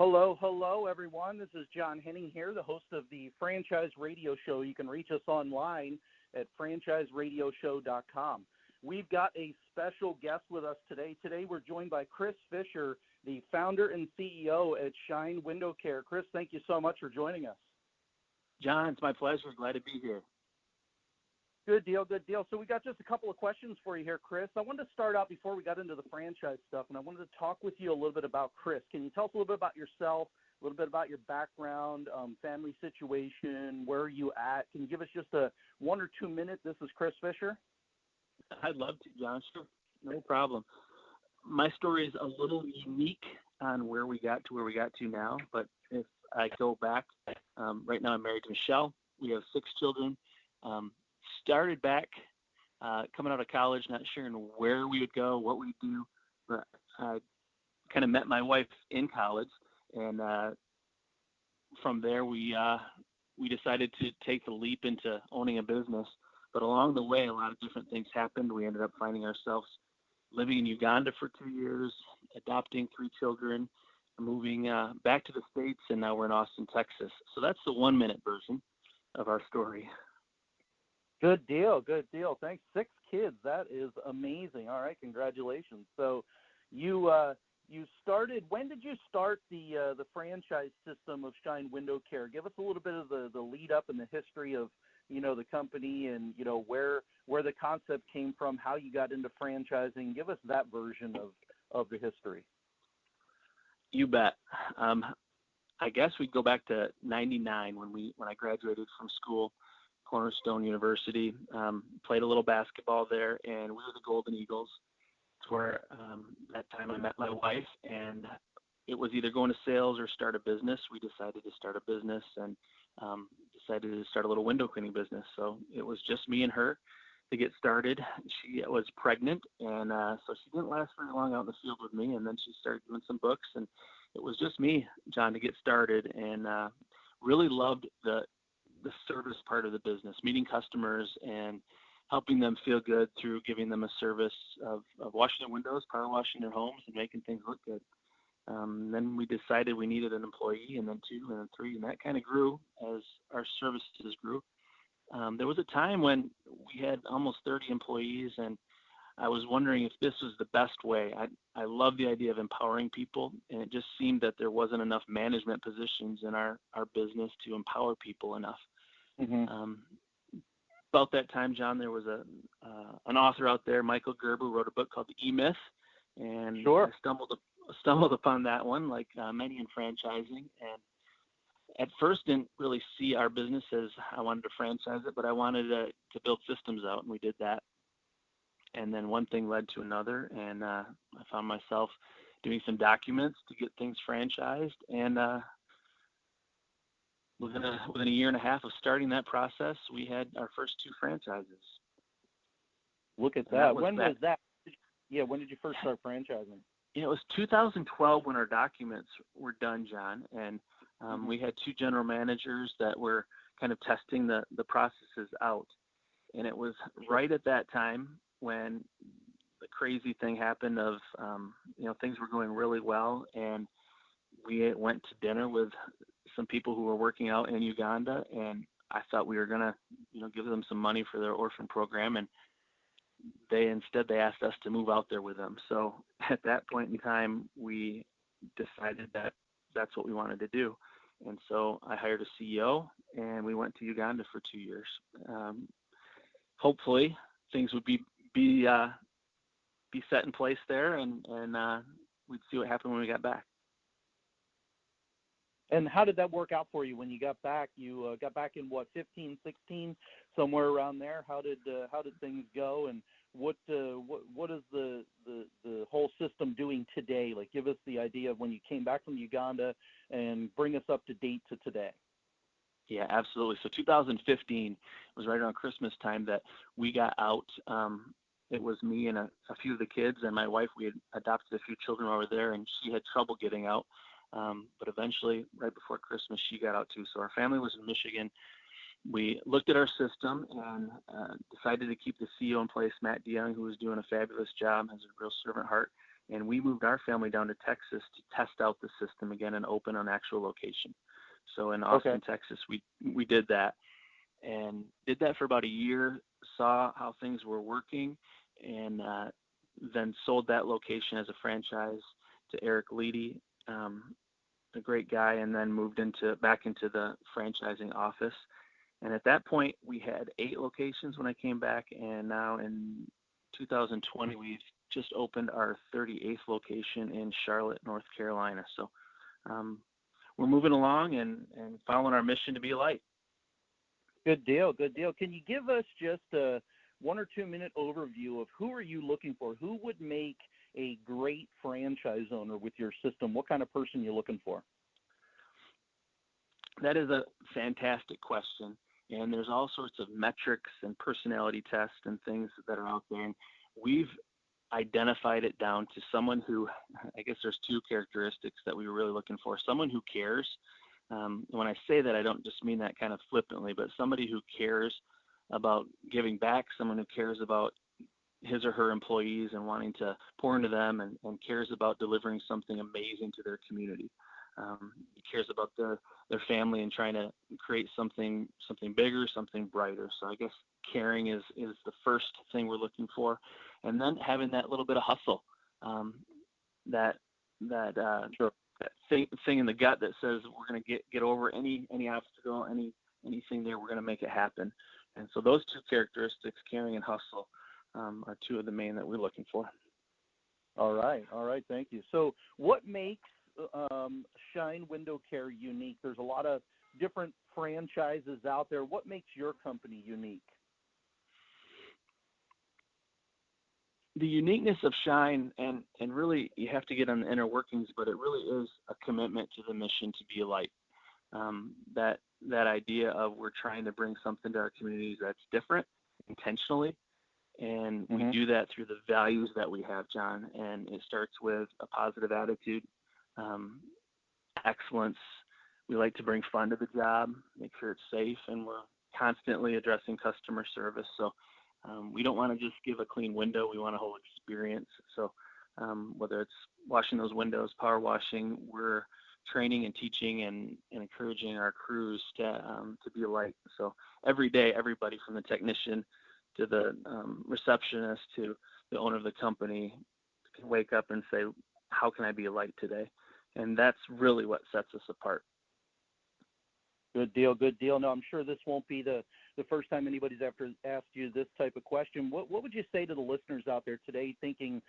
Hello, hello, everyone. This is John Henning here, the host of the Franchise Radio Show. You can reach us online at franchisradioshow.com. We've got a special guest with us today. Today we're joined by Chris Fisher, the founder and CEO at Shine Window Care. Chris, thank you so much for joining us. John, it's my pleasure. Glad to be here. Good deal, good deal. So we got just a couple of questions for you here, Chris. I wanted to start out before we got into the franchise stuff, and I wanted to talk with you a little bit about Chris. Can you tell us a little bit about yourself, a little bit about your background, family situation, where are you at? Can you give us just a 1 or 2 minutes? This is Chris Fisher. I'd love to, John. Sure. No problem. My story is a little unique on where we got to now, but if I go back, right now I'm married to Michelle. We have 6 children. Started back coming out of college, not sure where we would go, what we'd do, but I kind of met my wife in college, and from there we decided to take the leap into owning a business. But along the way, a lot of different things happened. We ended up finding ourselves living in Uganda for 2 years, adopting 3 children, moving back to the States, and now we're in Austin, Texas. So that's the 1-minute version of our story. Good deal, good deal. Thanks. 6 kids. That is amazing. All right, congratulations. So you started. When did you start the franchise system of Shine Window Care? Give us a little bit of the lead up and the history of the company and where the concept came from, how you got into franchising. Give us that version of the history. You bet. I guess we'd go back to '99 when I graduated from school. Cornerstone University, played a little basketball there, and we were the Golden Eagles. It's where that time I met my wife, and it was either going to sales or start a business. We decided to start a business and decided to start a little window cleaning business. So it was just me and her to get started. She was pregnant, and so she didn't last very long out in the field with me, and then she started doing some books, and it was just me, John, to get started, and really loved the service part of the business, meeting customers and helping them feel good through giving them a service of washing their windows, power washing their homes, and making things look good. Then we decided we needed an employee, and then 2, and then 3, and that kind of grew as our services grew. There was a time when we had almost 30 employees, and I was wondering if this was the best way. I love the idea of empowering people, and it just seemed that there wasn't enough management positions in our business to empower people enough. Mm-hmm. About that time, John, there was an author out there, Michael Gerber, who wrote a book called The E-Myth, and sure. I stumbled upon that one, like many in franchising, and at first didn't really see our business as I wanted to franchise it, but I wanted to build systems out, and we did that. And then one thing led to another, and I found myself doing some documents to get things franchised, and within a year and a half of starting that process, we had our first 2 franchises. Look at that. When was that? Yeah, when did you first start franchising? It was 2012 when our documents were done, John, and we had 2 general managers that were kind of testing the processes out. And it was right at that time when the crazy thing happened of, things were going really well, and we went to dinner with some people who were working out in Uganda, and I thought we were going to, give them some money for their orphan program, and they asked us to move out there with them. So at that point in time, we decided that that's what we wanted to do. And so I hired a CEO, and we went to Uganda for 2 years. Hopefully things would be set in place there, and we'd see what happened when we got back. And how did that work out for you when you got back? You got back in 15, 16, somewhere around there. How did things go, and what is the whole system doing today? Like, give us the idea of when you came back from Uganda and bring us up to date to today. Yeah, absolutely. So 2015 was right around Christmas time that we got out. It was me and a few of the kids and my wife. We had adopted a few children over there, and she had trouble getting out. But eventually, right before Christmas, she got out too. So our family was in Michigan. We looked at our system and decided to keep the CEO in place, Matt DeYoung, who was doing a fabulous job, has a real servant heart. and we moved our family down to Texas to test out the system again and open an actual location. So in Austin, Okay. Texas, we did that and did that for about a year, saw how things were working, and then sold that location as a franchise to Eric Leedy, a great guy, and then moved back into the franchising office. And at that point, we had 8 locations when I came back, and now in 2020, we've just opened our 38th location in Charlotte, North Carolina. So we're moving along and following our mission to be a light. Good deal. Good deal. Can you give us just a 1 or 2 minute overview of who are you looking for? Who would make a great franchise owner with your system? What kind of person you're looking for? That is a fantastic question. And there's all sorts of metrics and personality tests and things that are out there. And we've identified it down to someone who, I guess there's 2 characteristics that we were really looking for. Someone who cares. When I say that, I don't just mean that kind of flippantly, but somebody who cares about giving back, someone who cares about his or her employees and wanting to pour into them, and cares about delivering something amazing to their community. He cares about their family and trying to create something bigger, something brighter. So I guess caring is the first thing we're looking for, and then having that little bit of hustle, that Sure. that thing in the gut that says we're going to get over any obstacle, anything there, we're going to make it happen. And so those 2 characteristics, caring and hustle, are 2 of the main that we're looking for. All right. Thank you. So what makes Shine Window Care unique? There's a lot of different franchises out there. What makes your company unique? The uniqueness of Shine, and really you have to get on the inner workings, but it really is a commitment to the mission to be a light. That idea of we're trying to bring something to our communities that's different intentionally, and we do that through the values that we have, John. And it starts with a positive attitude, excellence. We like to bring fun to the job, make sure it's safe, and we're constantly addressing customer service. So we don't want to just give a clean window. We want a whole experience. So whether it's washing those windows, power washing, we're training and teaching and encouraging our crews to be a light. So every day, everybody from the technician to the receptionist to the owner of the company can wake up and say, how can I be a light today? And that's really what sets us apart. Good deal. No, I'm sure this won't be the first time anybody's ever asked you this type of question. What would you say to the listeners out there today thinking,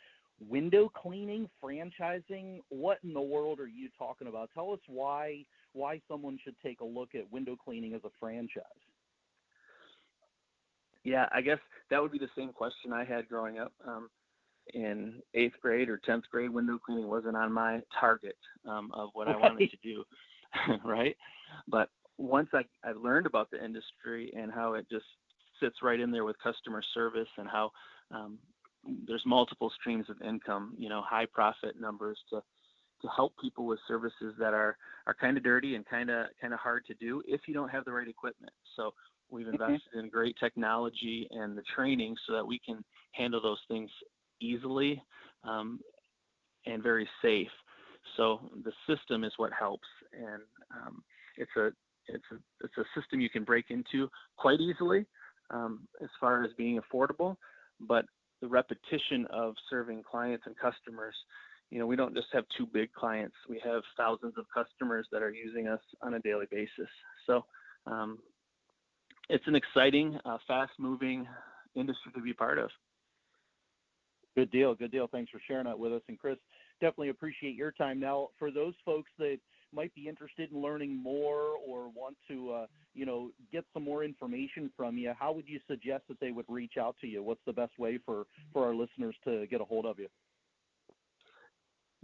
window cleaning, franchising, what in the world are you talking about? Tell us why someone should take a look at window cleaning as a franchise. Yeah, I guess that would be the same question I had growing up. In 8th grade or 10th grade, window cleaning wasn't on my target of what I wanted to do, right? But once I learned about the industry and how it just sits right in there with customer service, and how there's multiple streams of income, high profit numbers to help people with services that are kind of dirty and kind of hard to do if you don't have the right equipment. So we've invested in great technology and the training so that we can handle those things easily and very safe. So the system is what helps, and it's a system you can break into quite easily as far as being affordable, but the repetition of serving clients and customers, we don't just have 2 big clients. We have thousands of customers that are using us on a daily basis. So it's an exciting, fast-moving industry to be part of. Good deal. Thanks for sharing that with us. And Chris, definitely appreciate your time. Now, for those folks that might be interested in learning more or want to, get some more information from you, how would you suggest that they would reach out to you? What's the best way for our listeners to get a hold of you?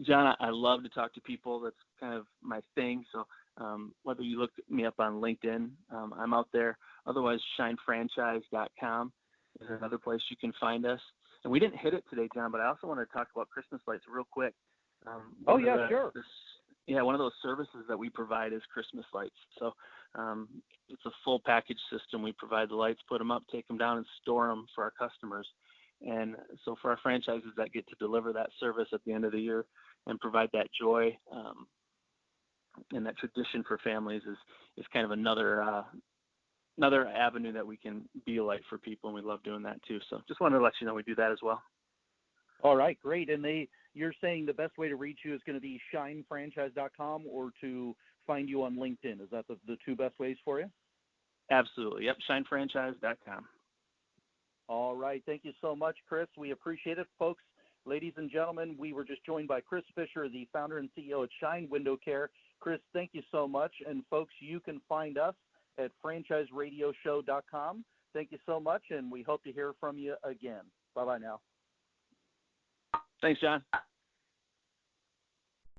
John, I love to talk to people. That's kind of my thing. So whether you look me up on LinkedIn, I'm out there. Otherwise, shinefranchise.com is another place you can find us. And we didn't hit it today, John, but I also want to talk about Christmas lights real quick. Sure. One of those services that we provide is Christmas lights. So it's a full package system. We provide the lights, put them up, take them down, and store them for our customers. And so for our franchises that get to deliver that service at the end of the year and provide that joy and that tradition for families is kind of another avenue that we can be a light for people, and we love doing that too. So just wanted to let you know we do that as well. All right, great. And you're saying the best way to reach you is going to be shinefranchise.com or to find you on LinkedIn. Is that the two best ways for you? Absolutely. Yep, shinefranchise.com. All right. Thank you so much, Chris. We appreciate it, folks. Ladies and gentlemen, we were just joined by Chris Fisher, the founder and CEO at Shine Window Care. Chris, thank you so much. And folks, you can find us at franchiseradioshow.com. Thank you so much, and we hope to hear from you again. Bye-bye now. Thanks, John.